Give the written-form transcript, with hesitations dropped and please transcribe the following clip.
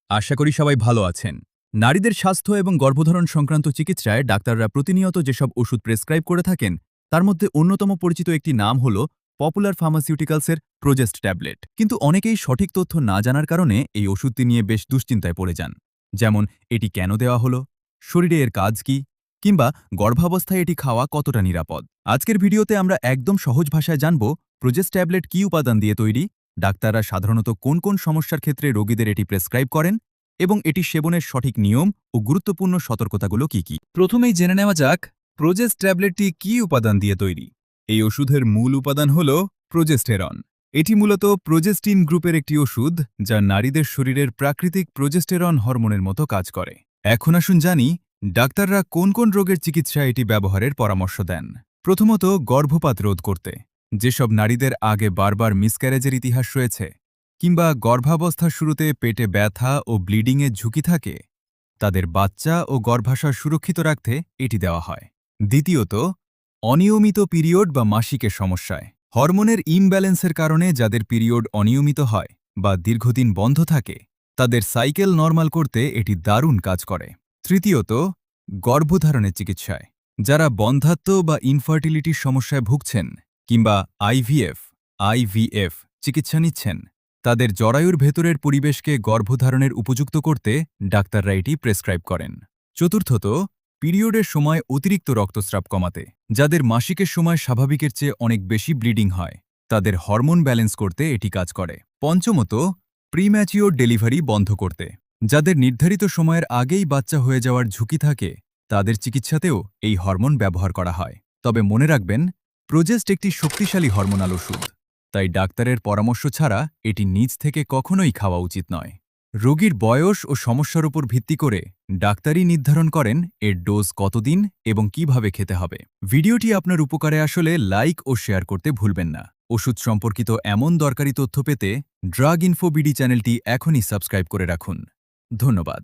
আশা করি সবাই ভালো আছেন। নারীদের স্বাস্থ্য এবং গর্ভধারণ সংক্রান্ত চিকিৎসায় ডাক্তাররা প্রতিনিয়ত যেসব ওষুধ প্রেসক্রাইব করে থাকেন তার মধ্যে অন্যতম পরিচিত একটি নাম হল পপুলার ফার্মাসিউটিক্যালসের প্রোজেস্ট ট্যাবলেট। কিন্তু অনেকেই সঠিক তথ্য না জানার কারণে এই ওষুধটি নিয়ে বেশ দুশ্চিন্তায় পড়ে যান। যেমন এটি কেন দেওয়া হলো, শরীরে এর কাজ কি, কিংবা গর্ভাবস্থায় এটি খাওয়া কতটা নিরাপদ। আজকের ভিডিওতে আমরা একদম সহজ ভাষায় জানব প্রোজেস্ট ট্যাবলেট কী উপাদান দিয়ে তৈরি, ডাক্তাররা সাধারণত কোন কোন সমস্যার ক্ষেত্রে রোগীদের এটি প্রেসক্রাইব করেন এবং এটি সেবনের সঠিক নিয়ম ও গুরুত্বপূর্ণ সতর্কতাগুলো কি কি। প্রথমেই জেনে নেওয়া যাক প্রোজেস্ট ট্যাবলেটটি কী উপাদান দিয়ে তৈরি। এই ওষুধের মূল উপাদান হল প্রোজেস্টেরন। এটি মূলত প্রোজেস্টিন গ্রুপের একটি ওষুধ যা নারীদের শরীরের প্রাকৃতিক প্রোজেস্টেরন হরমোনের মতো কাজ করে। এখন আসুন জানি ডাক্তাররা কোন কোন রোগের চিকিৎসায় এটি ব্যবহারের পরামর্শ দেন। প্রথমত, গর্ভপাত রোধ করতে। যেসব নারীদের আগে বারবার মিসক্যারেজের ইতিহাস রয়েছে কিংবা গর্ভাবস্থার শুরুতে পেটে ব্যথা ও ব্লিডিংয়ের ঝুঁকি থাকে, তাদের বাচ্চা ও গর্ভাশয় সুরক্ষিত রাখতে এটি দেওয়া হয়। দ্বিতীয়ত, অনিয়মিত পিরিয়ড বা মাসিকের সমস্যায়। হরমোনের ইমব্যালেন্সের কারণে যাদের পিরিয়ড অনিয়মিত হয় বা দীর্ঘদিন বন্ধ থাকে, তাদের সাইকেল নরমাল করতে এটি দারুণ কাজ করে। তৃতীয়ত, গর্ভধারণের চিকিৎসায়। যারা বন্ধ্যাত্ব বা ইনফার্টিলিটির সমস্যায় ভুগছেন কিংবা আইভিএফ চিকিৎসা নিচ্ছেন, তাদের জরায়ুর ভেতরের পরিবেশকে গর্ভধারণের উপযুক্ত করতে ডাক্তাররা এটি প্রেসক্রাইব করেন। চতুর্থত, পিরিয়ডের সময় অতিরিক্ত রক্তস্রাব কমাতে। যাদের মাসিকের সময় স্বাভাবিকের চেয়ে অনেক বেশি ব্লিডিং হয়, তাদের হরমোন ব্যালেন্স করতে এটি কাজ করে। পঞ্চমত, প্রিম্যাচিওর ডেলিভারি বন্ধ করতে। যাদের নির্ধারিত সময়ের আগেই বাচ্চা হয়ে যাওয়ার ঝুঁকি থাকে, তাদের চিকিৎসাতেও এই হরমোন ব্যবহার করা হয়। তবে মনে রাখবেন, প্রোজেস্ট একটি শক্তিশালী হরমোনাল ওষুধ, তাই ডাক্তারের পরামর্শ ছাড়া এটি নিজ থেকে কখনোই খাওয়া উচিত নয়। রোগীর বয়স ও সমস্যার উপর ভিত্তি করে ডাক্তারই নির্ধারণ করেন এর ডোজ কতদিন এবং কিভাবে খেতে হবে। ভিডিওটি আপনার উপকারে আসলে লাইক ও শেয়ার করতে ভুলবেন না। ওষুধ সম্পর্কিত এমন দরকারি তথ্য পেতে ড্রাগ ইনফো বিডি চ্যানেলটি এখনই সাবস্ক্রাইব করে রাখুন। ধন্যবাদ।